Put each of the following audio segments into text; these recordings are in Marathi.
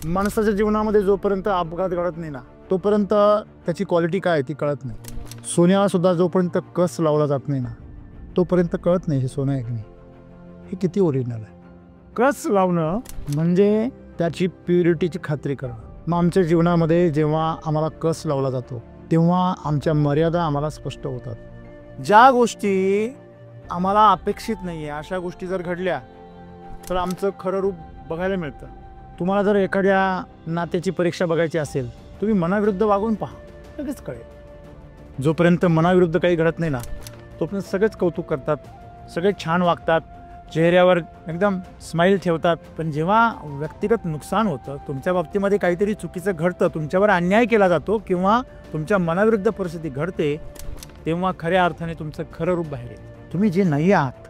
माणसाच्या जीवनामध्ये जोपर्यंत अपघात घडत नाही ना तोपर्यंत त्याची क्वालिटी काय ती कळत नाही। सोन्याला सुद्धा जोपर्यंत कस लावला जात नाही ना तोपर्यंत कळत नाही हे सोनं आहे की नाही, हे किती ओरिजिनल आहे। कस लावणं म्हणजे त्याची प्युरिटीची खात्री करणं। मग आमच्या जीवनामध्ये जेव्हा आम्हाला कस लावला जातो तेव्हा आमच्या मर्यादा आम्हाला स्पष्ट होतात। ज्या गोष्टी आम्हाला अपेक्षित नाही आहे अशा गोष्टी जर घडल्या तर आमचं खरं रूप बघायला मिळतं। तुम्हाला जर एखाद्या नात्याची परीक्षा बघायची असेल तुम्ही मनाविरुद्ध वागून पहा, लगेच कळेल। जोपर्यंत मनाविरुद्ध काही घडत नाही ना तोपर्यंत सगळेच कौतुक करतात, सगळे छान वागतात, चेहऱ्यावर एकदम स्माइल ठेवतात। पण जेव्हा व्यक्तिगत नुकसान होतं, तुमच्या बाबतीमध्ये काहीतरी चुकीचं घडतं, तुमच्यावर अन्याय केला जातो किंवा तुमच्या मनाविरुद्ध परिस्थिती घडते तेव्हा खऱ्या अर्थाने तुमचं खरं रूप बाहेर येतं। तुम्ही जे नाही आहात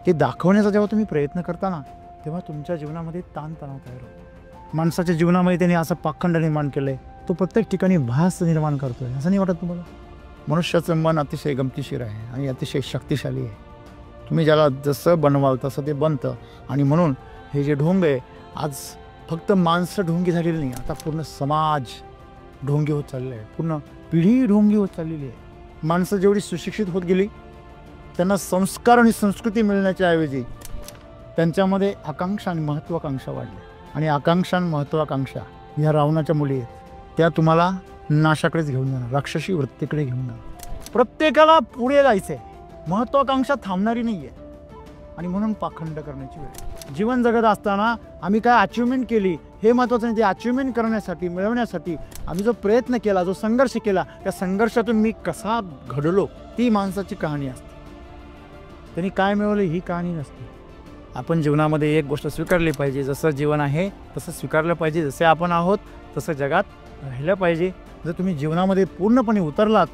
ते दाखवण्याचा जेव्हा तुम्ही प्रयत्न करता ना तेव्हा तुमच्या जीवनामध्ये ताणतणाव तयार होतो। माणसाच्या जीवनामध्ये त्यांनी असं पाखंड निर्माण केलंय, तो प्रत्येक ठिकाणी भास निर्माण करतोय, असं नाही वाटत तुम्हाला? मनुष्याचं मन अतिशय गमतीशीर आहे आणि अतिशय शक्तिशाली आहे। तुम्ही ज्याला जसं बनवाल तसं ते बनतं। आणि म्हणून हे जे ढोंग आहे, आज फक्त माणसं ढोंगी झालेली नाही, आता पूर्ण समाज ढोंगी होत चालले आहे, पूर्ण पिढी ढोंगी होत चाललेली आहे। माणसं जेवढी सुशिक्षित होत गेली त्यांना संस्कार आणि संस्कृती मिळण्याच्या ऐवजी त्यांच्यामध्ये आकांक्षा आणि महत्त्वाकांक्षा वाढली। आणि आकांक्षा आणि महत्त्वाकांक्षा ह्या रावणाच्या मुली आहेत, त्या तुम्हाला नाशाकडेच घेऊन जाणार, राक्षसी वृत्तीकडे घेऊन जाणार। प्रत्येकाला पुढे जायचंय, महत्त्वाकांक्षा थांबणारी नाही आहे आणि म्हणून पाखंड करण्याची वेळ। जीवन जगत असताना आम्ही काय अचिव्हमेंट केली हे महत्त्वाचं नाही, ते अचिव्हमेंट करण्यासाठी मिळवण्यासाठी आम्ही जो प्रयत्न केला, जो संघर्ष केला, त्या संघर्षातून मी कसा घडलो ती माणसाची कहाणी असते। त्यांनी काय मिळवलं ही कहाणी नसते। आपण जीवनामध्ये एक गोष्ट स्वीकारली पाहिजे, जसं जीवन आहे तसं स्वीकारलं पाहिजे, जसे आपण आहोत तसं जगात राहिलं पाहिजे। जर तुम्ही जीवनामध्ये पूर्णपणे उतरलात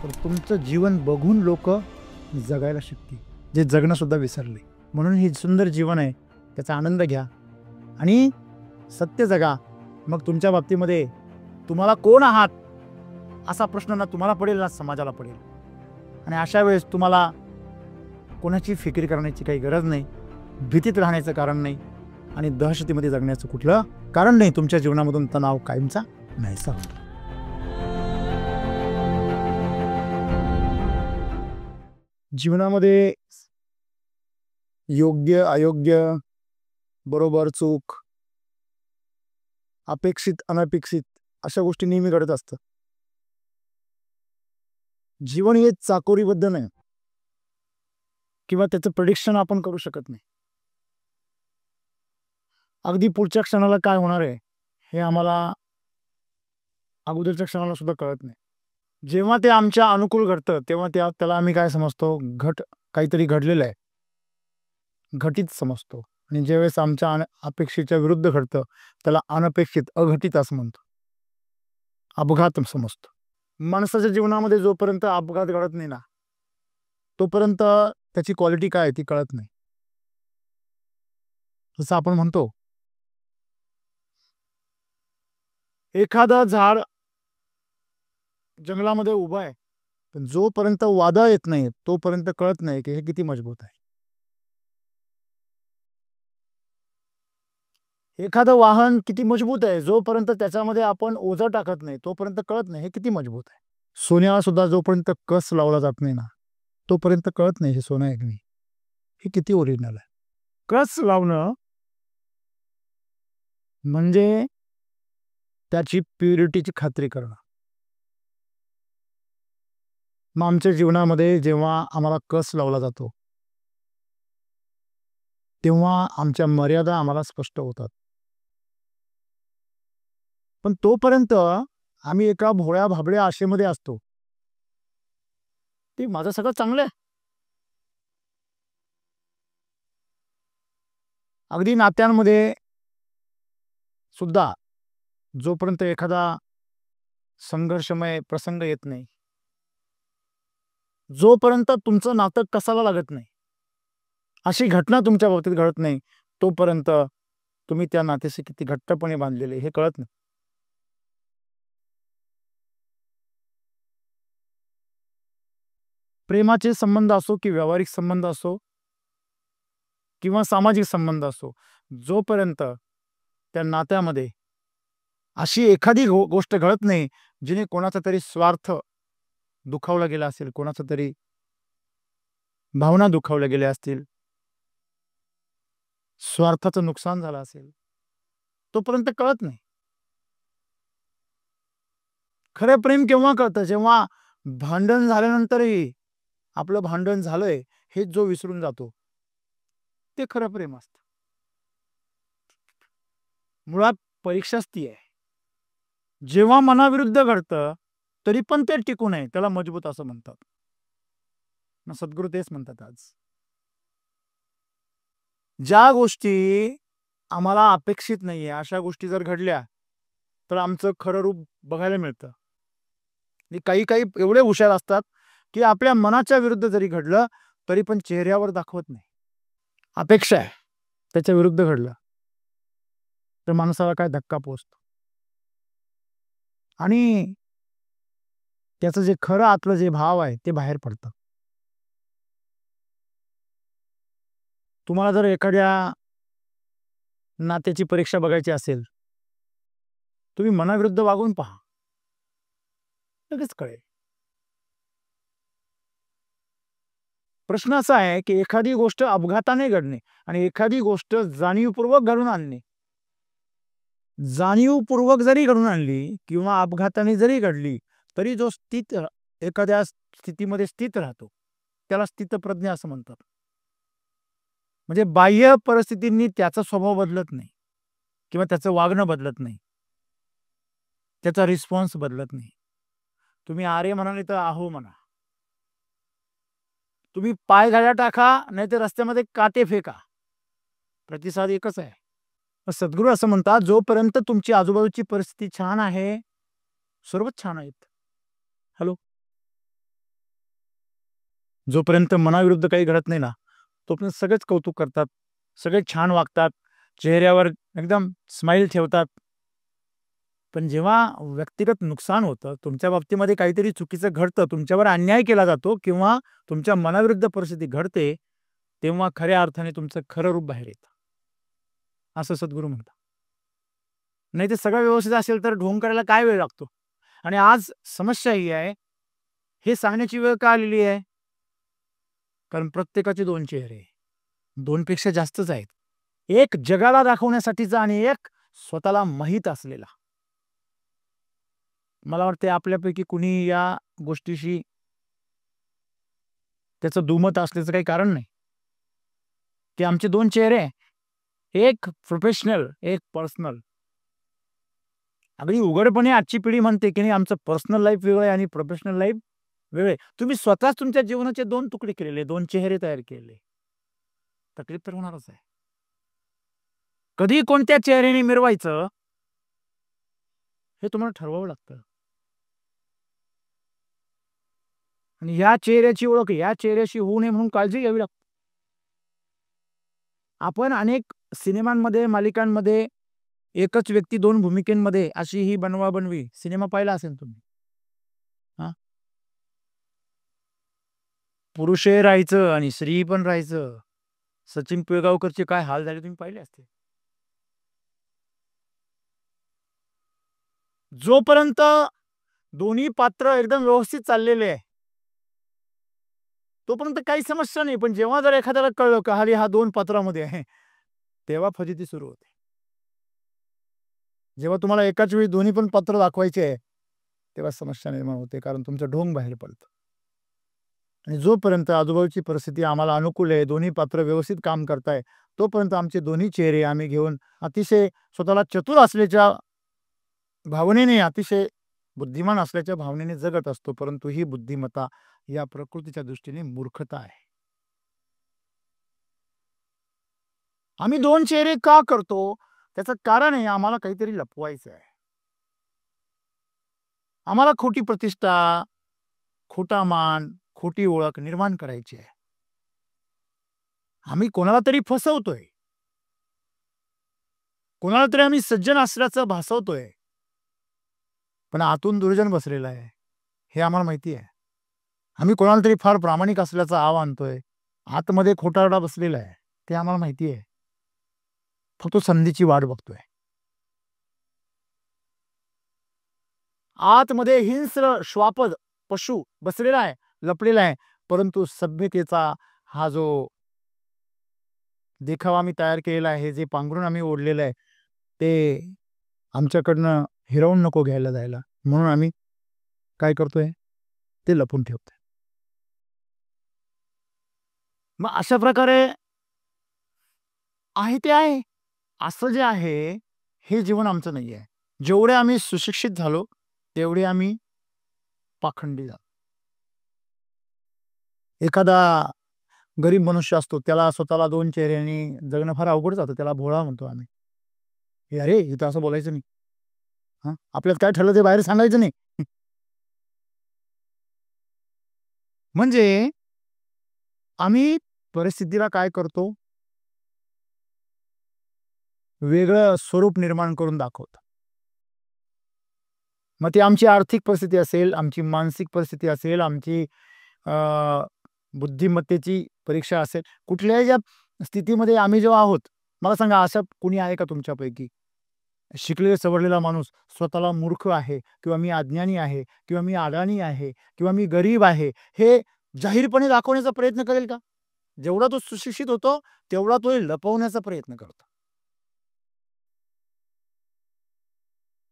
तर तुमचं जीवन बघून लोक जगायला शिकतील, जे जगणं सुद्धा विसरले। म्हणून हे सुंदर जीवन आहे, त्याचा आनंद घ्या आणि सत्य जगा। मग तुमच्या बाबतीमध्ये तुम्हाला कोण आहात असा प्रश्न ना तुम्हाला पडेल ना समाजाला पडेल। आणि अशा वेळेस तुम्हाला कोणाची फिकीर करण्याची काही गरज नाही, भीतीत राहण्याचं कारण नाही आणि दहशतीमध्ये जगण्याचं कुठलं कारण नाही। तुमच्या जीवनामधून तणाव कायमचा नाहीसा होतो। जीवनामध्ये योग्य अयोग्य, बरोबर चूक, अपेक्षित अनपेक्षित अशा गोष्टी नेहमी घडत असतात। जीवन हे चाकोरीबद्ध नाही किंवा त्याचं प्रेडिक्शन आपण करू शकत नाही। अगदी पुढच्या क्षणाला काय होणार आहे हे आम्हाला अगोदरच्या क्षणाला सुद्धा कळत नाही। जेव्हा ते आमच्या अनुकूल घडतं तेव्हा त्याला आम्ही काय समजतो, काहीतरी घडलेलं आहे, घटित समजतो। आणि ज्यावेळेस आमच्या अपेक्षेच्या विरुद्ध घडतं त्याला अनपेक्षित अघटित असं म्हणतो, अपघात समजतो। माणसाच्या जीवनामध्ये जोपर्यंत अपघात घडत नाही ना तोपर्यंत त्याची क्वालिटी काय ती कळत नाही। जसं आपण म्हणतो एखादा झाड जंगलामध्ये उभं आहे पण जोपर्यंत वादळ येत नाही तोपर्यंत कळत नाही की हे किती मजबूत आहे। एखादं वाहन किती मजबूत आहे, जोपर्यंत त्याच्यामध्ये आपण ओझं टाकत नाही तोपर्यंत कळत नाही हे किती मजबूत आहे। सोन्याला सुद्धा जोपर्यंत कस लावला जात नाही ना तोपर्यंत कळत नाही हे सोनं आहे की नाही, हे किती ओरिजिनल आहे। कस लावणं म्हणजे त्याची प्युरिटीची खात्री करणं। मग आमच्या जीवनामध्ये जेव्हा आम्हाला कस लावला जातो तेव्हा आमच्या मर्यादा आम्हाला स्पष्ट होतात। पण तोपर्यंत आम्ही एका भोळ्या भाबड्या आशेमध्ये असतो, ते माझं सगळं चांगलं आहे। अगदी नात्यांमध्ये सुद्धा जोपर्यंत एखादा संघर्षमय प्रसंग येत नाही, जोपर्यंत तुमचं नातं कसाला लागत नाही, अशी घटना तुमच्या बाबतीत घडत नाही तोपर्यंत तुम्ही त्या नात्याशी किती घट्टपणे बांधलेले हे कळत नाही। प्रेमाचे संबंध असो की व्यावहारिक संबंध असो किंवा सामाजिक संबंध असो, जोपर्यंत त्या नात्यामध्ये अशी एखादी गोष्ट घडत नाही जिने कोणाचा तरी स्वार्थ दुखावला गेला असेल, कोणाचा तरी भावना दुखावल्या गेल्या असतील, स्वार्थाचं नुकसान झालं असेल, तोपर्यंत कळत नाही. खरं प्रेम केव्हा कळतं? जेव्हा भांडण झाल्यानंतरही आपलं भांडण झालंय हे जो विसरून जातो, ते खरं प्रेम असतं. मुळात परीक्षाच ती आहे. जेव्हा मनाविरुद्ध घडतं तरी पण ते टिकू नये, त्याला मजबूत असं म्हणतात. सद्गुरू तेच म्हणतात आज. ज्या गोष्टी आम्हाला अपेक्षित नाहीये अशा गोष्टी जर घडल्या तर आमचं खरं रूप बघायला मिळतं. आणि काही काही एवढे हुशार असतात की आपल्या मनाच्या विरुद्ध जरी घडलं तरी पण चेहऱ्यावर दाखवत नाही. अपेक्षा आहे, त्याच्या विरुद्ध घडलं तर माणसाला काय धक्का पोहोचतो आणि त्याचं जे खरं आतलं जे भाव आहे ते बाहेर पडतं. तुम्हाला जर एखाद्या नात्याची परीक्षा बघायची असेल, तुम्ही मनाविरुद्ध वागून पहा, लगेच कळेल. प्रश्न असा आहे की एखादी गोष्ट अपघाताने घडणे आणि एखादी गोष्ट जाणीवपूर्वक घडून आणणे. जाणीवपूर्वक जरी घडून आणली किंवा अपघाताने जरी घडली तरी जो एखाद्या स्थितीमध्ये स्थित राहतो त्याला स्थितप्रज्ञ असं म्हणतात. म्हणजे बाह्य परिस्थितींनी त्याचा स्वभाव बदलत नाही किंवा त्याचं वागणं बदलत नाही, त्याचा रिस्पॉन्स बदलत नाही. तुम्ही आरे म्हणाले तर आहो म्हणा, तुम्ही पाय घाला टाका नाही तर रस्त्यामध्ये काटे फेका, प्रतिसाद एकच आहे. सद्गुरू असं म्हणतात, जोपर्यंत तुमची आजूबाजूची परिस्थिती छान आहे सर्वच छान आहेत. हॅलो, जोपर्यंत मनाविरुद्ध काही घडत नाही ना तोपर्यंत सगळेच कौतुक करतात, सगळे छान वागतात, चेहऱ्यावर एकदम स्माइल ठेवतात. पण जेव्हा व्यक्तिगत नुकसान होतं, तुमच्या बाबतीमध्ये काहीतरी चुकीचं घडतं, तुमच्यावर अन्याय केला जातो किंवा तुमच्या मनाविरुद्ध परिस्थिती घडते, तेव्हा खऱ्या अर्थाने तुमचं खरं रूप बाहेर येतं असं सद्गुरू म्हणतात. नाही ते सगळं व्यवस्थित असेल तर ढोंग करायला काय वेळ लागतो. आणि आज समस्या ही आहे, हे सांगण्याची वेळ का आलेली आहे? कारण प्रत्येकाचे दोन चेहरे, दोनपेक्षा जास्तच आहेत. एक जगाला दाखवण्यासाठीचा आणि एक स्वतःला माहीत असलेला. मला वाटते आपल्यापैकी कुणी या गोष्टीशी त्याचं दुमत असल्याचं काही कारण नाही की आमचे दोन चेहरे, एक प्रोफेशनल एक पर्सनल. अगदी उघडपणे आजची पिढी म्हणते की नाही आमचं पर्सनल लाईफ वेगळं आहे आणि प्रोफेशनल लाईफ वेगळे. तुम्ही स्वतःच तुमच्या जीवनाचे दोन तुकडे केलेले, दोन चेहरे तयार केले, तकलीफ तर होणारच आहे. कधी कोणत्या चेहऱ्याने मिरवायचं हे तुम्हाला ठरवावं लागतं. आणि या चेहऱ्याची ओळख या चेहऱ्याशी होऊ नये म्हणून काळजी घ्यावी लागते. आपण अनेक सिनेमांमध्ये, मालिकांमध्ये एकच व्यक्ती दोन भूमिकेमध्ये अशी ही बनवाबनवी सिनेमा पाहिला असेल तुम्ही. पुरुषही राहायचं आणि स्त्री पण राहायचं. सचिन पिळगावकरचे काय हाल झाले तुम्ही पाहिले असते. जोपर्यंत दोन्ही पात्र एकदम व्यवस्थित चाललेले आहे तोपर्यंत काही समस्या नाही. पण जेव्हा जर एखाद्याला कळलं का हा दोन पात्रामध्ये आहे तेव्हा फजिती सुरू होते. जेव्हा तुम्हाला एकाच वेळी दोन्ही पण पात्र दाखवायचे आहे तेव्हा समस्या निर्माण होते, कारण तुमचं ढोंग बाहेर पडतं. आणि जोपर्यंत आजूबाजूची परिस्थिती आम्हाला अनुकूल आहे, दोन्ही पात्र व्यवस्थित काम करताय, तोपर्यंत आमचे दोन्ही चेहरे आम्ही घेऊन अतिशय स्वतःला चतुर असल्याच्या भावनेने, अतिशय बुद्धिमान असल्याच्या भावनेने जगत असतो. परंतु ही बुद्धिमत्ता या प्रकृतीच्या दृष्टीने मूर्खता आहे. आम्ही दोन चेहरे का करतो त्याचं कारण आहे आम्हाला काहीतरी लपवायचं आहे. आम्हाला खोटी प्रतिष्ठा, खोटा मान, खोटी ओळख निर्माण करायची आहे. आम्ही कोणाला तरी फसवतोय, कोणाला तरी आम्ही सज्जन असल्याचं भासवतोय, पण आतून दुर्जन बसलेला आहे हे आम्हाला माहिती आहे. आम्ही कोणाला तरी फार प्रामाणिक असल्याचं आव आणतोय, आतमध्ये खोटारडा बसलेला आहे ते आम्हाला माहिती आहे. फक्त संधीची वाट बघतोय. आतमध्ये हिंस्र श्वापद पशु बसलेला आहे, लपलेला आहे. परंतु सभ्यतेचा हा जो देखावा आम्ही तयार केलेला आहे, जे पांघरून आम्ही ओढलेलं आहे, ते आमच्याकडनं हिरावून नको घ्यायला जायला. म्हणून आम्ही काय करतोय, ते लपून ठेवतोय. मग अशा प्रकारे आहे ते आहे. असं जे आहे, हे जीवन आमचं नाही आहे. जेवढे आम्ही सुशिक्षित झालो, तेवढे आम्ही पाखंडी झालो. एखादा गरीब मनुष्य असतो, त्याला स्वतःला 2 चेहऱ्यांनी जगणं फार अवघड जातं. त्याला भोळा म्हणतो आम्ही. "ए अरे, इथं असं बोलायचं नाही. हां, आपल्यात काय ठरलं ते बाहेर सांगायचं नाही." म्हणजे आम्ही परिस्थितीला काय करतो, वेगळं स्वरूप निर्माण करून दाखवतो. मग ती आमची आर्थिक परिस्थिती असेल, आमची मानसिक परिस्थिती असेल, आमची अ, बुद्धिमत्तेची परीक्षा असेल, कुठल्याही ज्या स्थितीमध्ये आम्ही जेव्हा आहोत, मला सांगा असं कुणी आहे का तुमच्यापैकी? शिकलेला सवरलेला माणूस स्वतःला मूर्ख आहे किंवा मी अज्ञानी आहे किंवा मी अडाणी आहे किंवा मी गरीब आहे, हे जाहीरपणे दाखवण्याचा प्रयत्न करेल का? जेवढा तो सुशिक्षित होतो, तेवढा तो हे लपवण्याचा प्रयत्न करतो.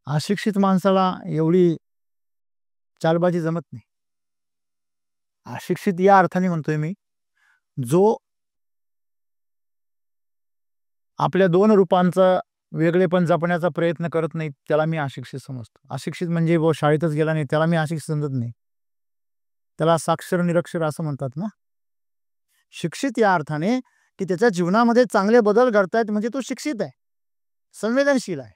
अशिक्षित माणसाला एवढी चालबाजी जमत नाही. अशिक्षित या अर्थाने म्हणतोय मी, जो आपल्या 2 रूपांचा वेगळेपण जपण्याचा प्रयत्न करत नाही, त्याला मी अशिक्षित समजतो. अशिक्षित म्हणजे बुवा शाळेतच गेला नाही, त्याला मी अशिक्षित समजत नाही. त्याला साक्षर निरक्षर असं म्हणतात ना. शिक्षित या अर्थाने, की त्याच्या जीवनामध्ये चांगले बदल घडतायत म्हणजे तो शिक्षित आहे, संवेदनशील आहे.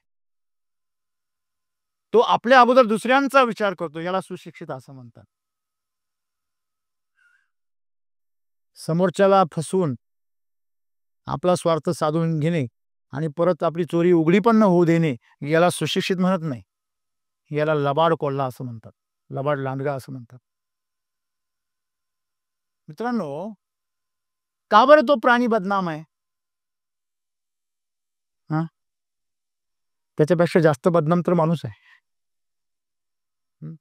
तो आपल्या अगोदर दुसऱ्यांचा विचार करतो, याला सुशिक्षित असं म्हणतात. समोरच्याला फसवून आपला स्वार्थ साधून घेणे आणि परत आपली चोरी उघडी पण न होऊ देणे, याला सुशिक्षित म्हणत नाही. याला लबाड कोल्हा असं म्हणतात. लबाड लांडगा असं म्हणतात. मित्रांनो, का बरं तो प्राणी बदनाम आहे? हां, त्याच्यापेक्षा जास्त बदनाम तर माणूस आहे. हं.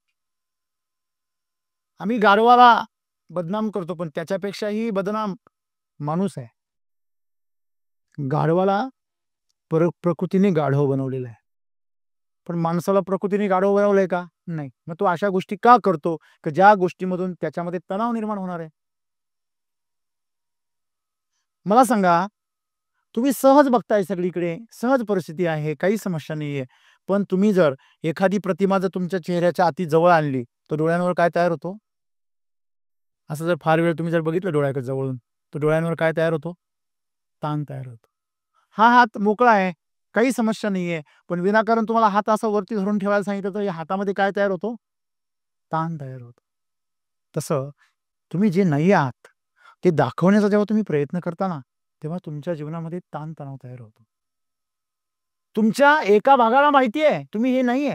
आम्ही गाढवाला बदनाम करतो, पण त्याच्यापेक्षाही बदनाम माणूस आहे. गाढवाला प्रकृतीने गाढव बनवलेलं आहे. पण माणसाला प्रकृतीने गाढव बनवलंय का? नाही. मग तो अशा गोष्टी का करतो, की ज्या गोष्टीमधून त्याच्यामध्ये तणाव निर्माण होणार आहे? मला सांगा, तुम्ही सहज बघताय सगळीकडे, सहज परिस्थिती आहे, काही समस्या नाहीये. पण तुम्ही जर एखादी प्रतिमा जर तुमच्या चेहऱ्याच्या अति जवळ आणली, तर डोळ्यांवर काय तयार होतो? असं जर फार वेळ तुम्ही जर बघितलं डोळ्याकडे जवळून, तर डोळ्यांवर काय तयार होतो? ताण तयार होतो. हा हात मोकळा आहे, काही समस्या नाहीये. पण विनाकारण तुम्हाला हात असा वरती धरून ठेवायला सांगितलं, तर या हातामध्ये काय तयार होतो? ताण तयार होतो. तसं तुम्ही जे नाही आहात, ते दाखवण्याचा जेव्हा तुम्ही प्रयत्न करता ना, तेव्हा तुमच्या जीवनामध्ये ताण-तणाव तयार होतो. तुमच्या एका भागाला माहिती आहे, तुम्ही हे नाहीये.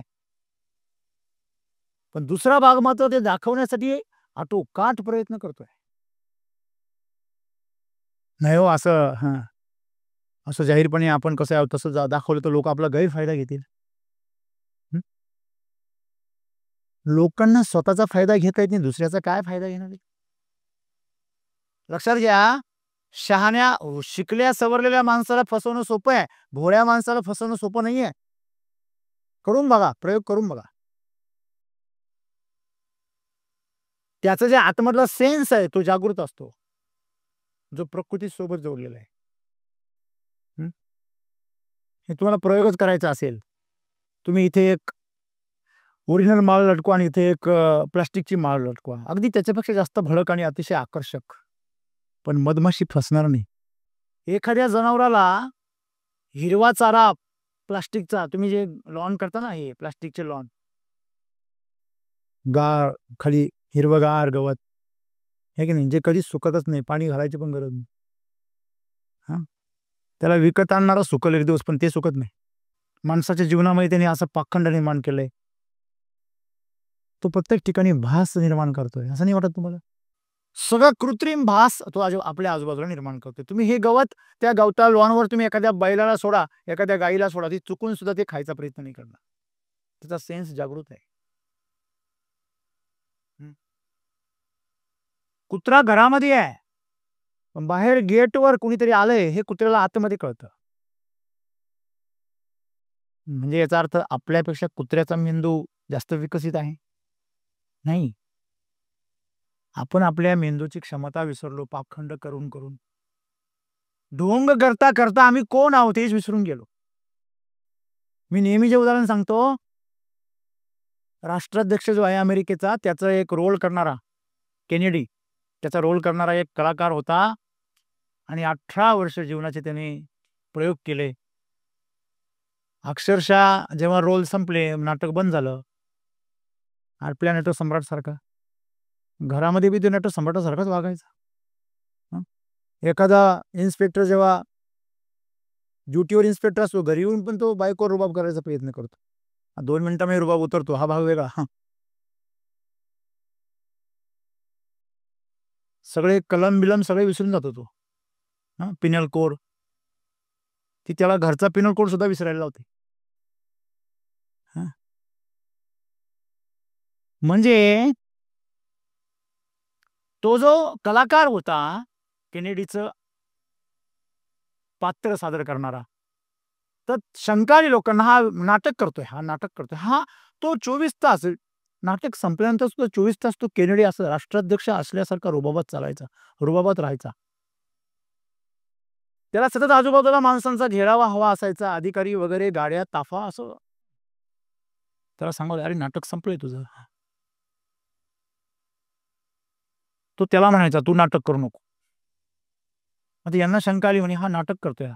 पण दुसरा भाग मात्र ते दाखवण्यासाठी आटोकाट प्रयत्न करतोय. नाही हो असं हां, असं जाहीरपणे आपण कसं आहोत तसं दाखवलं तर लोकं आपला गैरफायदा घेतील. हं. लोकांना स्वतःचा फायदा घेता येत नाही, दुसऱ्याचा काय फायदा घेणार आहे? लक्षात घ्या, शहाण्या शिकल्या सवरलेल्या माणसाला फसवणं सोपं आहे. भोळ्या माणसाला फसवणं सोपं नाहीये. करून बघा, प्रयोग करून बघा. त्याचा जे आतमधला सेन्स आहे तो जागृत असतो, जो प्रकृतीसोबत जोडलेला आहे. हं. हे तुम्हाला प्रयोगच करायचा असेल, तुम्ही इथे एक ओरिजिनल माळ लटकवा आणि इथे एक प्लास्टिकची माळ लटकवा. अगदी त्याच्यापेक्षा जास्त भडक आणि अतिशय आकर्षक. पण मधमाशी फसणार नाही. एखाद्या जनावराला हिरवा चारा प्लास्टिकचा तुम्ही जे लॉन करता ना, हे प्लास्टिकचे लॉन, गार खाली हिरवंगार गवत, आहे की नाही? जे कधीच सुकतच नाही, पाणी घालायची पण गरज नाही. हां, त्याला विकत आणणारा सुकल एक दिवस, पण ते सुकत नाही. माणसाच्या जीवनामध्ये त्याने असं पाखंड निर्माण केलंय. तो प्रत्येक ठिकाणी भास निर्माण करतोय. असं नाही वाटत तुम्हाला? सगळा कृत्रिम भास तो आपल्या आजूबाजूला निर्माण करतोय. तुम्ही हे गवत त्या गवता लॉनवर तुम्ही एखाद्या बैलाला सोडा, एखाद्या गाईला सोडा, ती चुकून सुद्धा ते खायचा प्रयत्न नाही करणार. त्याचा सेन्स जागृत आहे. कुत्रा घरामध्ये आहे, पण बाहेर गेटवर कुणीतरी आलंय हे कुत्र्याला आतमध्ये कळतं. म्हणजे याचा अर्थ आपल्यापेक्षा कुत्र्याचा मेंदू जास्त विकसित आहे? नाही. आपण आपल्या मेंदूची क्षमता विसरलो पाखंड करून करून. ढोंग करता करता आम्ही कोण आहोत हेच विसरून गेलो. मी नेहमी जे उदाहरण सांगतो, राष्ट्राध्यक्ष जो आहे अमेरिकेचा त्याचा एक रोल करणारा केनेडी, त्याचा रोल करणारा एक कलाकार होता आणि 18 वर्ष जीवनाचे त्याने प्रयोग केले. अक्षरशः जेव्हा रोल संपले, नाटक बंद झालं, आपल्या नटसम्राट सारखा घरामध्ये बी तो नटसम्राटासारखाच वागायचा. हं. एखादा इन्स्पेक्टर जेव्हा ड्युटीवर इन्स्पेक्टर असतो, घरी येऊन पण तो बायकोवर रुबाब करायचा प्रयत्न करतो. 2 मिनिटांमध्ये रुबाब उतरतो, हा भाग वेगळा. सगळे कलम-बिलम सगळे विसरून जातो तो. पिनल कोड. ती त्याला घरचा पिनल कोड सुद्धा विसरायला लावते. हां. म्हणजे तो जो कलाकार होता, केनेडीचं पात्र सादर करणारा, तर शंका आली लोकांना, हा नाटक करतोय, हा नाटक करतोय. हा तो 24 तास नाटक संपल्यानंतर सुद्धा 24 तास तो केनेडी असं राष्ट्राध्यक्ष असल्यासारखा रुबाबात चालायचा, रुबाबात राहायचा. त्याला सतत आजूबाजूला माणसांचा घेरावा हवा असायचा, अधिकारी वगैरे, गाड्या, ताफा असं. त्याला सांगावं, "अरे नाटक संपलंय तुझं." तो त्याला म्हणायचा, "तू नाटक करू नको." आता यांना शंका आली, म्हणे हा नाटक करतोय.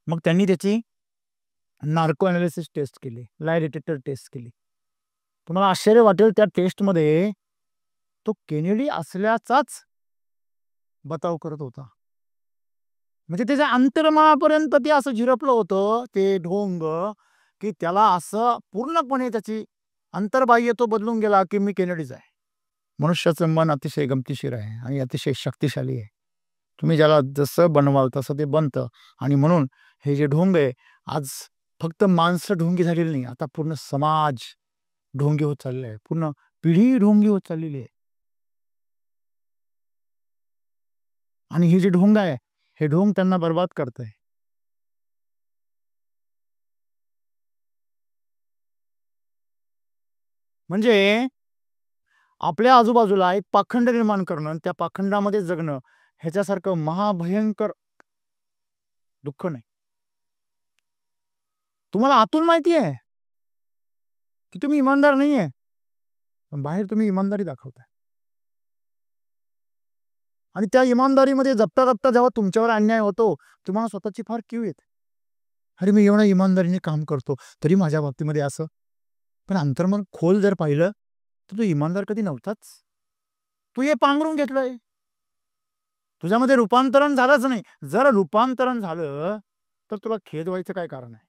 मग त्यांनी त्याची नार्को एनालिसिस टेस्ट केली, लाय डिटेक्टर टेस्ट केली. तुम्हाला आश्चर्य वाटेल, त्या टेस्टमध्ये तो केनेडी असल्याचाच बताव करत होता. म्हणजे त्याच्या अंतर्मनापर्यंत ते असं झिरपलं होतं ते ढोंग, की त्याला असं पूर्णपणे त्याची अंतर्बाह्य तो बदलून गेला, की मी केनेडीच आहे. मनुष्याचं मन अतिशय गमतीशीर आहे आणि अतिशय शक्तिशाली आहे. तुम्ही ज्याला जसं बनवाल तसं ते बनतं. आणि म्हणून हे जे ढोंग आहे, आज फक्त माणसं ढोंगी झालेली नाही, आता पूर्ण समाज ढोंगी होत चाललेला आहे. पूर्ण पिढी ढोंगी होत चाललेली आहे. आणि ही जी ढोंग आहे, हे ढोंग त्यांना बरबाद करतंय. म्हणजे आपल्या आजूबाजूला एक पाखंड निर्माण करणं आणि त्या पाखंडामध्ये जगणं, ह्याच्यासारखं महाभयंकर दुःख नाही. तुम्हाला आतून माहिती आहे, की तुम्ही इमानदार नाहीये. पण बाहेर तुम्ही इमानदारी दाखवताय. आणि त्या इमानदारीमध्ये जपता-जपता जेव्हा तुमच्यावर अन्याय होतो, तुम्हाला स्वतःची फार कीव येते. अरे, मी एवढ्या इमानदारीने काम करतो, तरी माझ्या बाबतीमध्ये असं. पण अंतर्मन खोल जर पाहिलं, तर तू इमानदार कधी नव्हताच. तू हे पांघरून घेतलंय. तुझ्यामध्ये रूपांतरण झालंच नाही. जर रूपांतरण झालं, तर तुला खेद व्हायचं काय कारण आहे?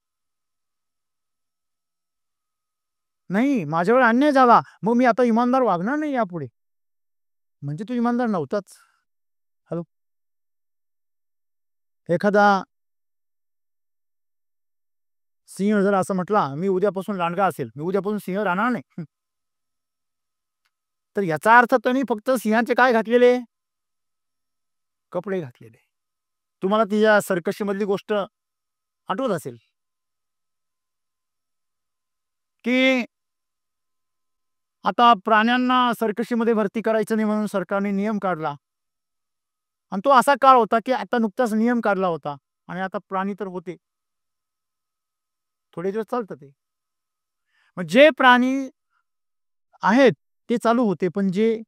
नाही, माझ्यावर अन्याय झाला, मग मी आता इमानदार वागणार नाही यापुढे. म्हणजे तू इमानदार नव्हताच. हॅलो? एखादा सिंह जर असं म्हटला, "मी उद्यापासून लांडगा असेल, मी उद्यापासून सिंह राहणार नाही." तर याचा अर्थ त्यांनी फक्त सिंहाचे काय घातलेले? कपडे घातलेले. तुम्हाला ती या सर्कशीमधली गोष्ट आठवत असेल, की आता प्राण्यांना सर्कशीमध्ये भरती करायचं नाही म्हणून सरकारने नियम काढला. आणि तो असा काळ होता, की आता नुकताच नियम काढला होता आणि आता प्राणी तर होते. थोडे दिवस चालतं ते. मग जे प्राणी आहेत ते चालू होते, पण जे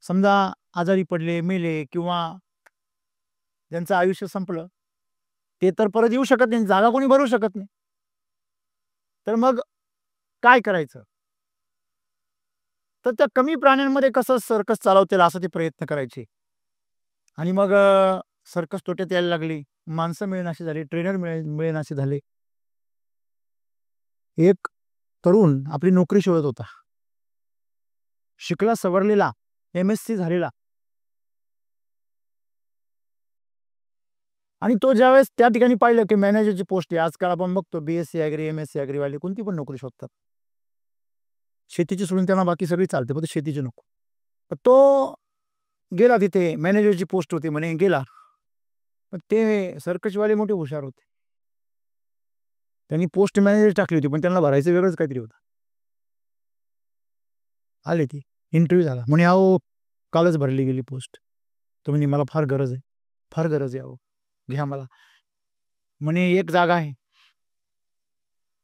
समजा आजारी पडले, मेले किंवा ज्यांचं आयुष्य संपलं, ते तर परत येऊ शकत नाही, जागा कोणी भरू शकत नाही. तर मग काय करायचं? तर त्या कमी प्राण्यांमध्ये कसं सर्कस चालवता येईल असं ते प्रयत्न करायचे. आणि मग सर्कस तोट्यात यायला लागली. माणसं मिळेनाशी झाली, ट्रेनर मिळेनासे झाले. एक तरुण आपली नोकरी शोधत होता. शिकला सवरलेला, एम-एस-सी झालेला. आणि तो ज्यावेळेस त्या ठिकाणी पाहिलं, की मॅनेजरची पोस्ट आहे. आजकाल आपण बघतो बी-एस-सी ॲग्री, एम-एस-सी ॲग्रीवाले कोणती पण नोकरी शोधतात. शेतीची सोडून त्यांना बाकी सगळी चालते, फक्त शेतीची नको. तो गेला तिथे, मॅनेजरची पोस्ट होती म्हणे, गेला. पण ते सर्कसवाले मोठे हुशार होते. त्यांनी पोस्ट मॅनेजर टाकली होती, पण त्यांना भरायचं वेगळंच काहीतरी होतं. आले ती, इंटरव्ह्यू झाला. म्हणे अहो कालच भरली गेली पोस्ट. तो म्हणे मला फार गरज आहे, फार गरज आहे अहो, घ्या मला. म्हणे एक जागा आहे.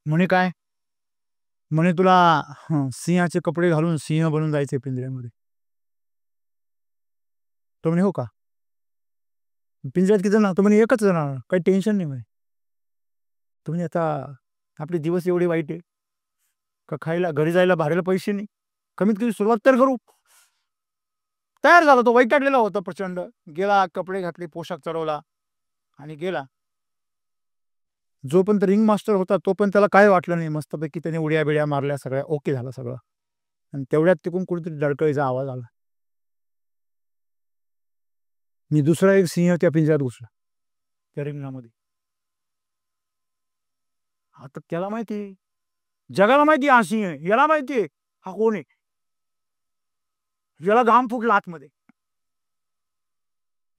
म्हणे काय? म्हणे तुला सिंहाचे कपडे घालून सिंह बनून जायचे पिंजऱ्यामध्ये. तो म्हणे हो का? पिंजऱ्यात किती जण? तो म्हणे एकच जण, काही टेन्शन नाही म्हणे. तो म्हणे आता आपले दिवस एवढे वाईट आहे का खायला घरी जायला भाड्याला पैसे नाही, कमीत कमी सुरुवात तर करू. तयार झाला तो, वैतागलेला होता प्रचंड. गेला, कपडे घातले, पोशाख चढवला आणि गेला. जोपर्यंत रिंग मास्टर होता तोपर्यंत त्याला काय वाटलं नाही. मस्तपैकी त्याने उड्या बिड्या मारल्या, सगळ्या ओके झालं सगळं. आणि तेवढ्यात तिकडून कुठेतरी डळकळीचा आवाज आला. मी दुसरा एक सिंह त्या पिंजऱ्यात घुसला, त्या रिंगणामध्ये. आता त्याला माहिती, जगाला माहिती हा सिंह आहे, याला माहिती हा कोण आहे. याला घाम फुटला आतमध्ये.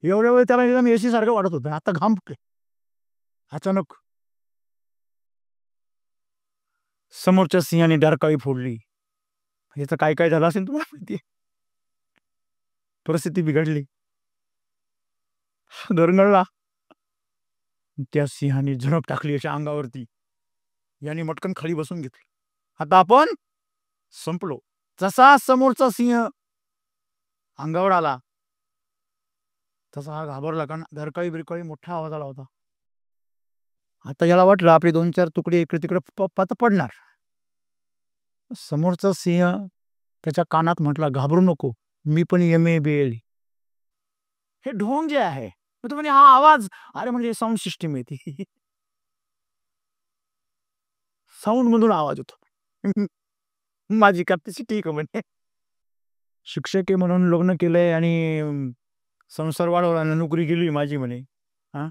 एवढ्या वेळ त्याला एकदम एसी सारखं वाटत होतं, आता घाम फुटले. अचानक समोरच्या सिंहाने डरकाळी फोडली. याचं काय काय झालं असेल तुम्हाला माहिती. परिस्थिती बिघडली, दरंगळला. त्या सिंहाने झडप टाकली अशा अंगावरती. याने मटकन खाली बसून घेतली. आता आपण संपलो. जसा समोरचा सिंह अंगावर आला तसा हा घाबरला, कारण धरकाळी बिरकाळी मोठा आवाज आला होता. आता याला वाटलं आपले 2-4 तुकडे इकडे तिकडे पडणार. समोरचा सिंह त्याच्या कानात म्हटला, घाबरू नको, मी पण MABL. हे ढोंग जे आहे, मग तो म्हणे हा आवाज, अरे म्हणजे साऊंड सिस्टीम आहे ती. साऊंड मधून आवाज होतो. माझी कॅपॅसिटी का म्हणे. शिक्षक आहे म्हणून लग्न केलंय आणि संसार वाढवला, नोकरी केली माझी म्हणे. हा,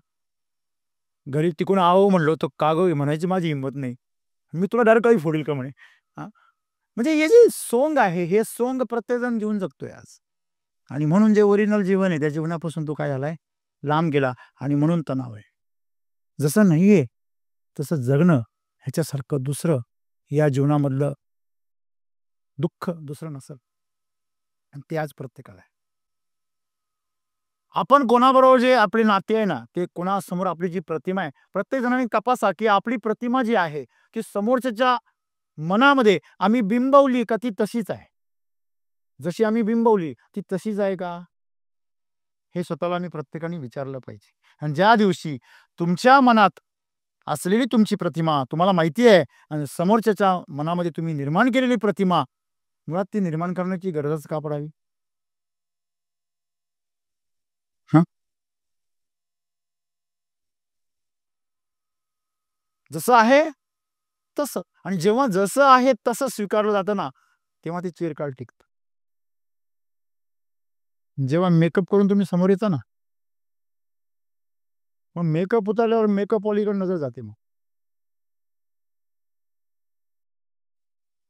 घरी तिकडून आहो म्हणलो तर का गं म्हणायची माझी हिंमत नाही, मी तुला डायरेक्ट काही फोडील का म्हणे. हा, म्हणजे हे जे सोंग आहे, हे सोंग प्रत्येकजण घेऊन जगतोय आज. आणि म्हणून जे ओरिजिनल जीवन आहे त्या जीवनापासून तो काय झालाय, लांब गेला. आणि म्हणून तणाव आहे. जसं नाहीये तसं जगणं ह्याच्यासारखं दुसरं या जीवनामधलं दुःख दुसरं नसेल. आणि ते आज प्रत्येकाला आहे. आपण कोणाबरोबर जे आपले नाते आहे ना, ते कोणासमोर आपली जी प्रतिमा आहे, प्रत्येक जणांनी तपासा की आपली प्रतिमा जी आहे की समोरच्याच्या मनामध्ये आम्ही बिंबवली का ती तशीच आहे. जशी आम्ही बिंबवली ती तशीच आहे का, हे स्वतःला मी प्रत्येकाने विचारलं पाहिजे. आणि ज्या दिवशी तुमच्या मनात असलेली तुमची प्रतिमा तुम्हाला माहिती आहे आणि समोरच्याच्या मनामध्ये तुम्ही निर्माण केलेली प्रतिमा, मुळात ती निर्माण करण्याची गरजच का पडावी. हा, जसं आहे तसं. आणि जेव्हा जसं आहे तसं स्वीकारलं जातं ना, तेव्हा ते चिरकाळ टिकतं. जेव्हा मेकअप करून तुम्ही समोर येता ना, मग मेकअप उतरल्यावर मेकअप वालीकडे नजर जाते. मग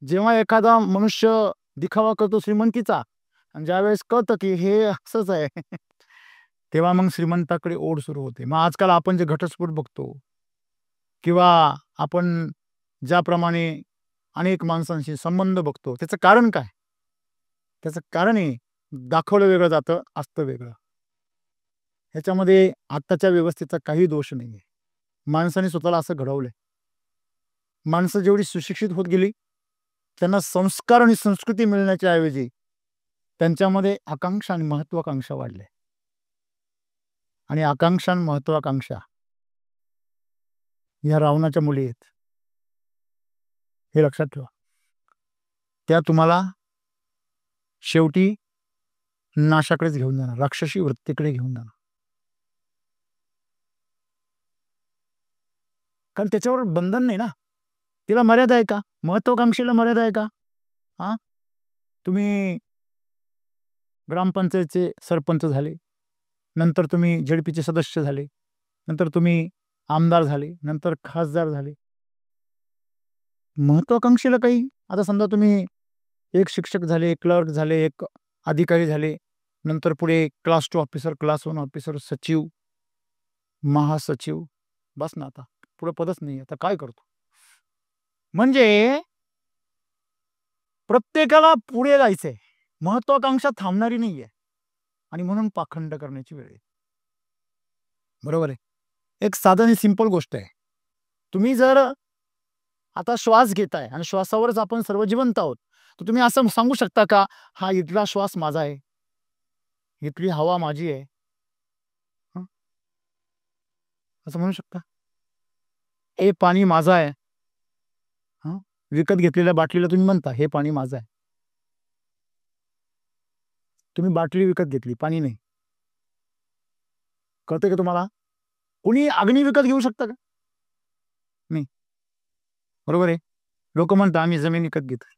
जेव्हा एखादा मनुष्य दिखावा करतो श्रीमंतीचा, आणि ज्यावेळेस कळतं की हे असंच आहे, तेव्हा मग श्रीमंताकडे ओढ सुरू होते. मग आजकाल आपण जे घटस्फोट बघतो किंवा आपण ज्याप्रमाणे अनेक माणसांशी संबंध बघतो, त्याचं कारण काय? त्याचं कारण आहे, दाखवलं वेगळं जातं, असतं वेगळं. ह्याच्यामध्ये आत्ताच्या व्यवस्थेचा काही दोष नाहीये. माणसाने स्वतःला असं घडवलंय. माणसं जेवढी सुशिक्षित होत गेली, त्यांना संस्कार आणि संस्कृती मिळण्याच्या ऐवजी त्यांच्यामध्ये आकांक्षा आणि महत्वाकांक्षा वाढल्या. आणि आकांक्षा आणि महत्वाकांक्षा ह्या रावणाच्या मुली आहेत, हे लक्षात ठेवा. त्या तुम्हाला शेवटी नाशाकडेच घेऊन जाणार, राक्षसी वृत्तीकडे घेऊन जाणार. कारण त्याच्यावर बंधन नाही ना, तिला मर्यादा आहे का? महत्वाकांक्षेला मर्यादा आहे का? हा, तुम्ही ग्रामपंचायतचे सरपंच झाले, नंतर तुम्ही ZPचे सदस्य झाले, नंतर तुम्ही आमदार झाले, नंतर खासदार झाले. महत्वाकांक्षेला काही, आता समजा तुम्ही एक शिक्षक झाले, एक क्लर्क झाले, एक अधिकारी झाले, नंतर पुढे क्लास 2 ऑफिसर, क्लास 1 ऑफिसर, सचिव, महासचिव. बस ना आता. पुढे पदच नाही. आता काय करतो? म्हणजे प्रत्येकाला पुढे जायचंय. महत्वाकांक्षा थांबणारी नाहीये आणि म्हणून पाखंड करण्याची वेळ आहे. बरोबर आहे. एक साधं आणि सिंपल गोष्ट आहे. तुम्ही जर आता श्वास घेताय आणि श्वासावरच आपण सर्व जिवंत आहोत. तर तुम्ही असं सांगू शकता का, हा इथला श्वास माझा आहे, इथली हवा माझी आहे? हं, असं म्हणू शकता? हे पाणी माझं आहे. हं, विकत घेतलेल्या बाटलीला तुम्ही म्हणता, हे पाणी माझं आहे. तुम्ही बाटली विकत घेतली, पाणी नाही. कळतंय का तुम्हाला? कोणी अग्नी विकत घेऊ शकतं का? नाही. बरोबर आहे. लोकं म्हणतात आम्ही जमीन विकत घेतोय.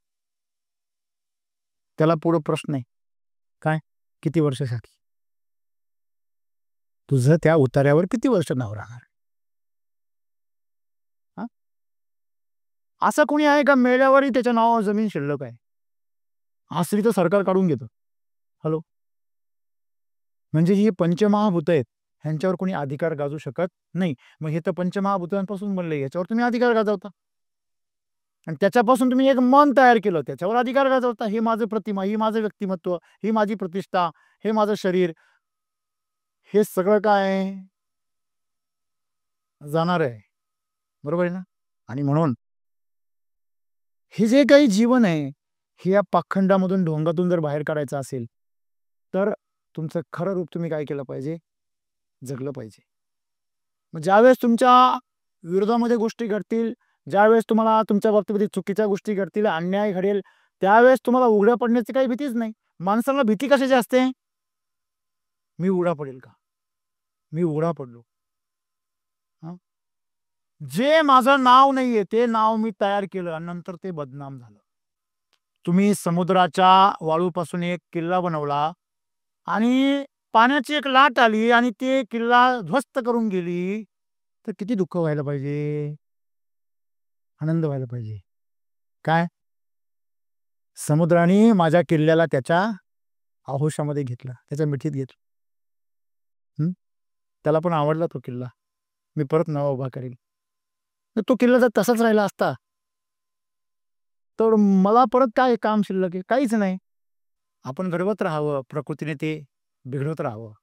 त्याला पुढं प्रश्न आहे. काय? किती वर्षासाठी? तुझं त्या उतार्यावर किती वर्ष नाव राहणार? हां? असं कोणी आहे का मेल्यावरही त्याच्या नावावर जमीन शिल्लक आहे? असली तर सरकार काढून घेतं. हॅलो? म्हणजे ही पंचमहाभूतं आहेत. ह्यांच्यावर कोणी अधिकार गाजवू शकत नाही. मग हे तर पंचमहाभूतांपासून बनले, याच्यावर तुम्ही अधिकार गाजवता. आणि त्याच्यापासून तुम्ही एक मन तयार केलं, त्याच्यावर अधिकार गाजवता. हे माझं प्रतिमा, ही माझं व्यक्तिमत्व, ही माझी प्रतिष्ठा, हे माझं शरीर. हे सगळं काय जाणार आहे. बरोबर आहे ना? आणि म्हणून हे जे काही जीवन आहे, हे या पाखंडामधून, ढोंगातून जर बाहेर काढायचं असेल, तर तुमचं खरं रूप तुम्ही काय केलं पाहिजे? जगलं पाहिजे. मग ज्यावेळेस तुमच्या विरोधामध्ये गोष्टी घडतील, ज्यावेळेस तुम्हाला तुमच्या बाबतीमध्ये चुकीच्या गोष्टी घडतील, अन्याय घडेल, त्यावेळेस तुम्हाला उघड्या पडण्याची काही भीतीच नाही. माणसाला भीती कशाची असते? मी उघडा पडेल का? मी उघडा पडलो. हां? जे माझं नाव नाहीये, ते नाव मी तयार केलं आणि नंतर ते बदनाम झालं. तुम्ही समुद्राच्या वाळूपासून एक किल्ला बनवला आणि पाण्याची एक लाट आली आणि ते किल्ला ध्वस्त करून गेली, तर किती दुःख व्हायला पाहिजे? आनंद व्हायला पाहिजे. काय? समुद्राने माझ्या किल्ल्याला त्याच्या आहोशामध्ये घेतलं, त्याच्या मिठीत घेतलं. हं? त्याला पण आवडला तो किल्ला. मी परत नवा उभा करेल. तर तो किल्ला जर तसाच राहिला असता, तर मला परत काय काम शिल्लक आहे? काहीच नाही. आपण घडवत राहावं, प्रकृतीने ते बिघडवत राहावं.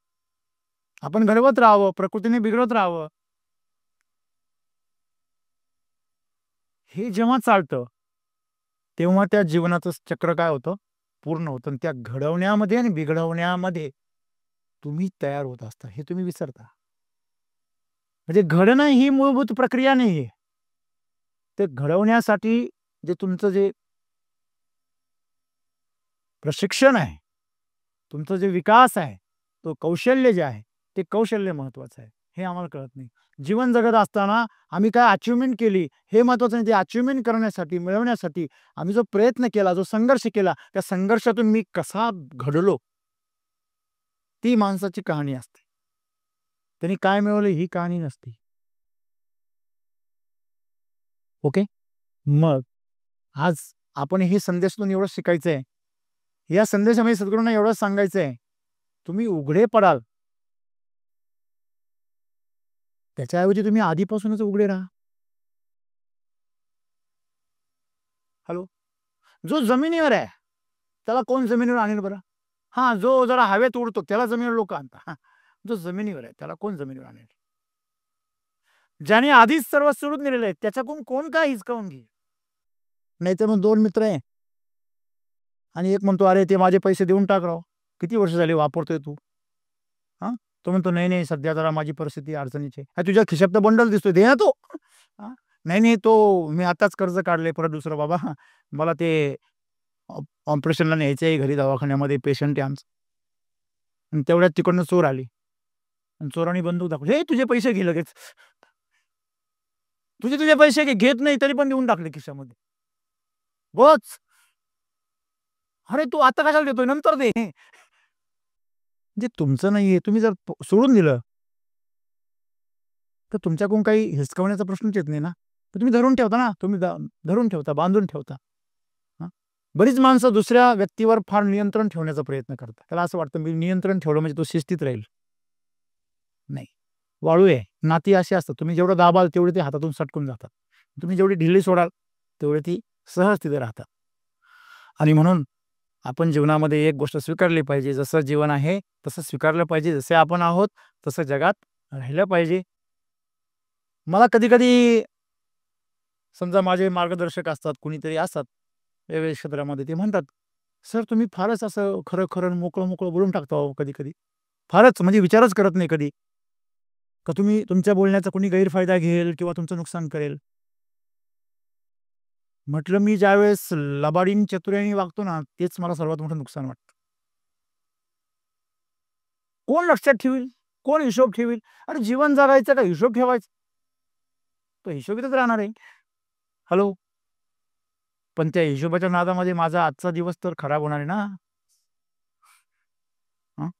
आपण घडवत राहावं, प्रकृतीने बिघडवत राहावं. हे जेव्हा चालतं, तेव्हा त्या जीवनाचं चक्र काय होतं? पूर्ण होतं आणि त्या घडवण्यामध्ये आणि बिघडवण्यामध्ये तुम्ही तयार होत असता, हे तुम्ही विसरता. म्हणजे घडणं ही मूलभूत प्रक्रिया नाहीये. ते घडवण्यासाठी जे तुमचं जे प्रशिक्षण आहे, तुमचा जे विकास आहे, तो कौशल्य जे आहे, ते कौशल्य महत्त्वाचं आहे. हे आम्हाला कळत नाही. जीवन जगत असताना आम्ही काय अचीव्हमेंट केली, हे महत्त्वाचं नाही. ते अचीव्हमेंट करण्यासाठी, मिळवण्यासाठी आम्ही जो प्रयत्न केला, जो संघर्ष केला, त्या संघर्षातून मी कसा घडलो, ती माणसाची कहाणी असते. त्यांनी काय मिळवलं ही कहाणी नसते. ओके? मग आज आपण हे संदेशातून एवढं शिकायचं आहे. या संदेशामध्ये सद्गुरूंना एवढंच सांगायचं आहे, तुम्ही उघडे पडाल, त्याच्याऐवजी तुम्ही आधीपासूनच उघडे राहा. हॅलो? जो जमिनीवर आहे, त्याला कोण जमिनीवर आणेल बरं? हां, जो जरा हवेत उडतो त्याला जमिनीवर लोकं आणतात. हां, जो जमिनीवर आहे त्याला कोण जमिनीवर आणेल? ज्याने आधीच सर्व सोडून दिलेलं आहे, त्याच्याकडून कोण काय हिसकावून घेईल? नाहीतर मग 2 मित्र आहे आणि एक म्हणतो, "अरे, ते माझे पैसे देऊन टाक राव. किती वर्ष झाली वापरतोय तू." हां? तो म्हणतो, "नाही, नाही, सध्या जरा माझी परिस्थिती अडचणीची आहे." "अरे, तुझ्या खिशात तर बंडल दिसतोय, दे ना तो." हां? "नाही, नाही, तो मी आताच कर्ज काढलंय परत दुसरं बाबा. मला ते ऑपरेशनला न्यायचं आहे घरी दवाखान्यामध्ये पेशंट आहे आमचं." आणि तेवढ्यात तिकडनं चोर आले आणि चोरांनी बंदूक दाखवली. "हे तुझे पैसे घे लगेच. तुझे तुझे पैसे घे." घेत नाही तरी पण देऊन टाकले खिशामध्ये. "बस." "अरे, तू आता कशाला देतोय? नंतर दे." जे तुमचं नाहीये तुम्ही जर सोडून दिलं, तर तुमच्याकडून काही हिसकावण्याचा प्रश्नच येत नाही ना. तर तुम्ही धरून ठेवता ना. तुम्ही धरून ठेवता, बांधून ठेवता. हां. बरीच माणसं दुसऱ्या व्यक्तीवर फार नियंत्रण ठेवण्याचा प्रयत्न करतात. त्याला असं वाटतं मी नियंत्रण ठेवलं म्हणजे तो शिस्तीत राहील. नाही. वाळू आहे. नाती अशी असतात. तुम्ही जेवढं दाबाल तेवढे ते हातातून सटकून जातात. तुम्ही जेवढी ढिली सोडाल तेवढी ती सहज तिथे राहतात. आणि म्हणून आपण जीवनामध्ये एक गोष्ट स्वीकारली पाहिजे. जसं जीवन आहे तसं स्वीकारलं पाहिजे. जसे आपण आहोत तसं जगात राहिलं पाहिजे. मला कधी-कधी समजा माझे मार्गदर्शक असतात, कुणीतरी असतात वेगवेगळ्या क्षेत्रामध्ये. ते म्हणतात, "सर तुम्ही फारच असं खरं-खरं, मोकळं-मोकळं बोलून टाकता हो कधी-कधी. फारच म्हणजे विचारच करत नाही कधी. का तुम्ही तुमच्या बोलण्याचा कोणी गैरफायदा घेईल किंवा तुमचं नुकसान करेल." म्हटलं, "मी ज्यावेळेस लबाडीने, चतुर्याने वागतो ना, तेच मला सर्वात मोठं नुकसान वाटतं. कोण लक्षात ठेवील? कोण हिशोब ठेवील? अरे जीवन जगायचं का हिशोब ठेवायचा? तो हिशोबीतच राहणार आहे. हॅलो? पण त्या हिशोबाच्या नादामध्ये माझा आजचा दिवस तर खराब होणार आहे ना." हं?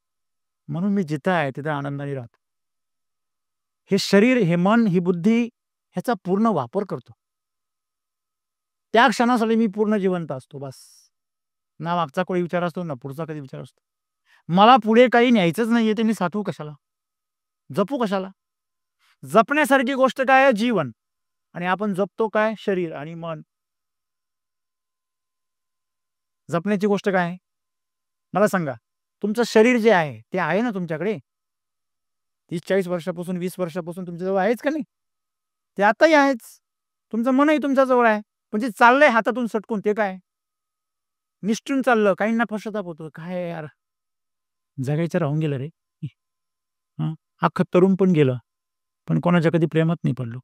म्हणून मी जिथं आहे तिथं आनंदाने राहतो. हे शरीर, हे मन, ही बुद्धी ह्याचा पूर्ण वापर करतो. त्या क्षणासाठी मी पूर्ण जिवंत असतो बस. ना मागचा कोणी विचार असतो, ना पुढचा कधी विचार असतो. मला पुढे काही न्यायचंच नाहीये, ते मी साठवू कशाला? जपू कशाला? जपण्यासारखी गोष्ट काय आहे? जीवन. आणि आपण जपतो काय? शरीर आणि मन. जपण्याची गोष्ट काय आहे? मला सांगा. तुमचं शरीर जे आहे, ते आहे ना तुमच्याकडे? 30-40 वर्षापासून, 20 वर्षापासून तुमच्याजवळ आहेच का नाही? ते आताही आहेच. तुमचं मनही तुमच्याजवळ आहे. पण जे चाललंय हातातून सटकून ते काय? निसटून चाललं. काहींना पश्चाताप होतो. काय यार, जगायचं राहून गेलं रे. हं, अख्खं तरुण पण गेलं. पण कोणाच्या कधी प्रेमात नाही पडलो.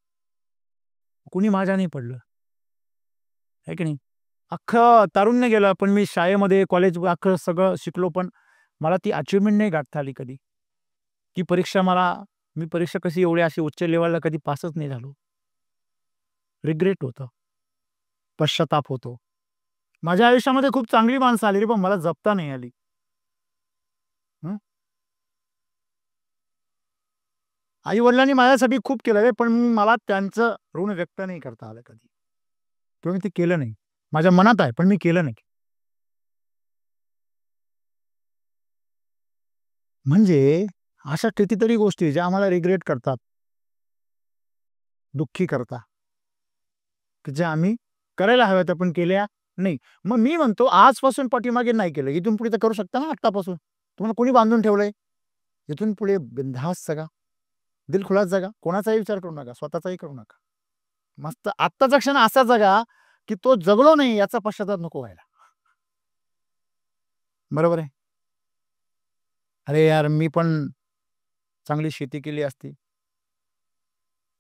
कुणी माझ्या नाही पडलं. आहे की नाही? अख्खं तारुण्य गेलं, पण मी शाळेमध्ये, कॉलेज अख्खं सगळं शिकलो, पण मला ती अचिव्हमेंट नाही गाठता आली कधी. ती परीक्षा मला मी परीक्षा कशी एवढी अशी उच्च लेव्हलला कधी पासच नाही झालो. रिग्रेट होतं. पश्चाताप होतो. माझ्या आयुष्यामध्ये खूप चांगली माणसं आली रे, पण मला जपता नाही आली. हं. आई-वडिलांनी माझ्यासाठी खूप केलं रे, पण मला त्यांचं ऋण व्यक्त नाही करता आलं कधी. किंवा मी ते केलं नाही. माझ्या मनात आहे, पण मी केलं नाही. म्हणजे अशा कितीतरी गोष्टी ज्या आम्हाला रिग्रेट करतात, दुःखी करतात, की ज्या आम्ही करायला हव्यात पण केल्या नाही. मग मी म्हणतो आजपासून पाठीमागे नाही केलं. इथून पुढे तर करू शकता ना आत्तापासून. तुम्हाला कोणी बांधून ठेवलंय? इथून पुढे बिनधास्त जगा. दिलखुलास जगा. कोणाचाही विचार करू नका. स्वतःचाही करू नका. मस्त आत्ताचा क्षण असा जगा, की तो जगलो नाही याचा पश्चाताप नको व्हायला. बरोबर आहे? अरे यार, मी पण चांगली शेती केली असती.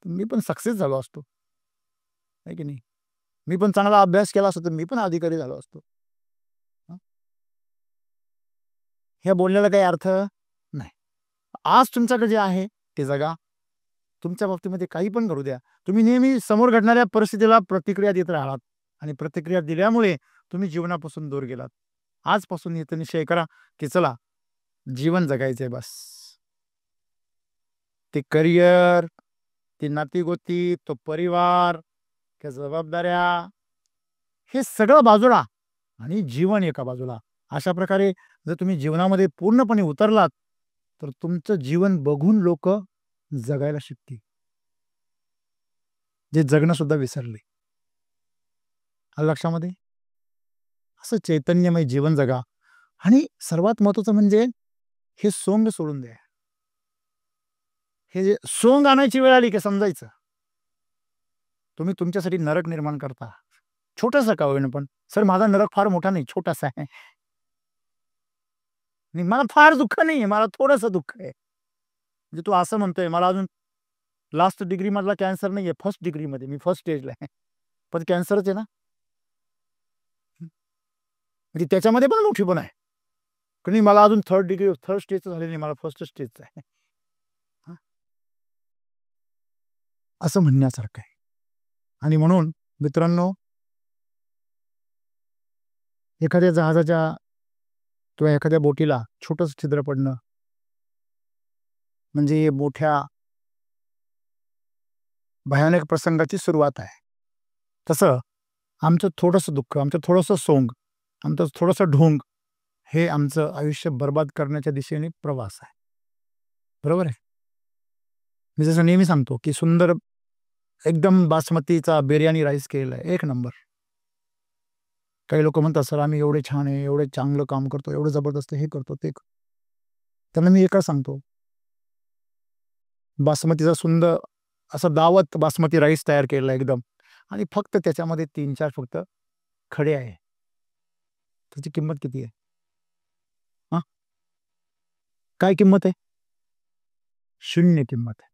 मी पण सक्सेस झालो असतो. आहे की नाही? मी पण चांगला अभ्यास केला असता, तर मी पण अधिकारी झालो असतो. हं. ह्या बोलण्याला काही अर्थ नाही. आज तुमच्याकडे जे आहे ते जगा. तुमच्या बाबतीमध्ये काही पण घडू द्या. तुम्ही नेहमी समोर घडणाऱ्या परिस्थितीला प्रतिक्रिया देत राहालात आणि प्रतिक्रिया दिल्यामुळे तुम्ही जीवनापासून दूर गेलात. आजपासून इथं निश्चय करा, की चला जीवन जगायचंय बस. ते करियर, ती नाती-गोती, तो परिवार, त्या जबाबदाऱ्या, हे सगळं बाजूला आणि जीवन एका बाजूला. अशा प्रकारे जर तुम्ही जीवनामध्ये पूर्णपणे उतरलात, तर तुमचं जीवन बघून लोकं जगायला शिकतील. जे जगणं सुद्धा विसरले. आलं लक्षामध्ये? असं चैतन्यमय जीवन जगा आणि सर्वात महत्त्वाचं म्हणजे हे सोंग सोडून द्या. हे जे सोंग आणायची वेळ आली की समजायचं. तुम्ही तुमच्यासाठी नरक निर्माण करता. छोटासा का होईना पण. सर माझा नरक फार मोठा नाही, छोटासा आहे. आणि मला फार दुःख नाहीये, मला थोडंसं दुःख आहे. म्हणजे तू असं म्हणतोय मला अजून लास्ट डिग्री मधला कॅन्सर नाहीये, फर्स्ट डिग्रीमध्ये मी फर्स्ट स्टेजला आहे. पण कॅन्सरच आहे ना. म्हणजे त्याच्यामध्ये पण मोठेपण आहे. कारण मला अजून थर्ड स्टेजचं झालेलं नाही, मला फर्स्ट स्टेजचं आहे. हां, असं म्हणण्यासारखं आहे. आणि म्हणून मित्रांनो, एखाद्या जहाजाच्या किंवा एखाद्या बोटीला छोटंसं छिद्र पडणं म्हणजे मोठ्या भयानक प्रसंगाची सुरुवात आहे. तसं आमचं थोडंसं दुःख, आमचं थोडंसं सोंग आमचं थोडंसं ढोंग हे आमचं आयुष्य बर्बाद करण्याच्या दिशेने प्रवास आहे. बरोबर आहे. मी जसं नेहमी सांगतो की सुंदर एकदम बासमतीचा बिर्याणी राईस केलेला आहे, एक नंबर. काही लोक म्हणतात सर आम्ही एवढे छान आहे, एवढे चांगलं काम करतो, एवढं जबरदस्त हे करतो ते त्यांना मी एकच सांगतो, बासमतीचा सुंदर असा दावत बासमती राईस तयार केलेला एकदम, आणि फक्त त्याच्यामध्ये 3-4 फक्त खडे आहे. त्याची किंमत किती आहे? हां, काय किंमत आहे? शून्य किंमत आहे.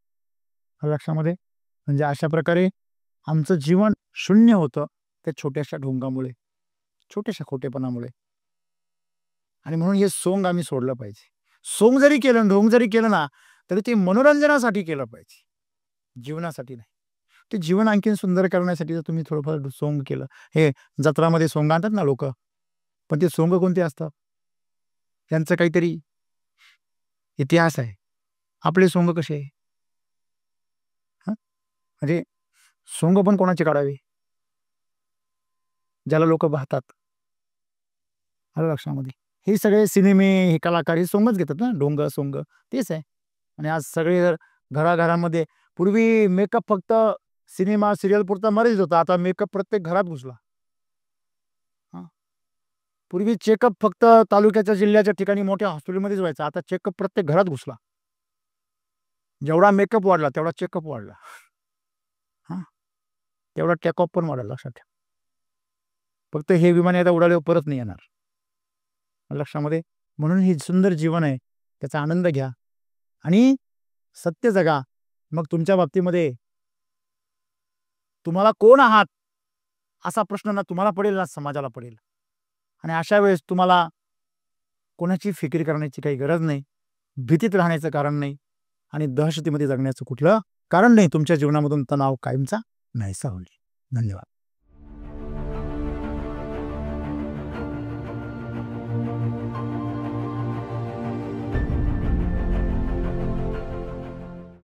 आलं लक्षामध्ये? म्हणजे अशा प्रकारे आमचं जीवन शून्य होतं त्या छोट्याशा ढोंगामुळे, छोट्याशा खोटेपणामुळे. आणि म्हणून हे सोंग आम्ही सोडलं पाहिजे. सोंग जरी केलं, ढोंग जरी केलं ना, तरी ते मनोरंजनासाठी केलं पाहिजे, जीवनासाठी नाही. ते जीवन आणखीन सुंदर करण्यासाठी जर तुम्ही थोडंफार सोंग केलं, हे जत्रामध्ये सोंग आणतात ना लोकं, पण ते सोंग कोणते असतात? त्यांचं काहीतरी इतिहास आहे. आपले सोंग कसे आहे? हां, म्हणजे सोंग पण कोणाचे काढावे? ज्याला लोकं पाहतात. आलं लक्षामध्ये? हे सगळे सिनेमे, हे कलाकार हे सोंगच घेतात ना, ढोंग, सोंग तेच आहे. आणि आज सगळे घराघरामध्ये पूर्वी मेकअप फक्त सिनेमा, सीरियल पुरता मर्यादित होता. आता मेकअप प्रत्येक घरात घुसला. हां. पूर्वी चेकअप फक्त तालुक्याच्या, जिल्ह्याच्या ठिकाणी मोठ्या हॉस्पिटलमध्येच व्हायचा. आता चेकअप प्रत्येक घरात घुसला. जेवढा मेकअप वाढला, तेवढा चेकअप वाढला. हां. तेवढा टेकऑफ पण वाढला, लक्षात ठेवा. फक्त हे विमान एकदा उडाल्यावर परत नाही येणार. लक्षामध्ये? म्हणून हे सुंदर जीवन आहे, त्याचा आनंद घ्या आणि सत्य जगा. मग तुमच्या बाबतीमध्ये तुम्हाला कोण आहात असा प्रश्न ना तुम्हाला पडेल ना समाजाला पडेल. आणि अशा वेळेस तुम्हाला कोणाची फिकीर करण्याची काही गरज नाही, भीतीत राहण्याचं कारण नाही आणि दहशतीमध्ये जगण्याचं कुठलं कारण नाही. तुमच्या जीवनामधून तणाव कायमचा नाहीसा होईल. धन्यवाद.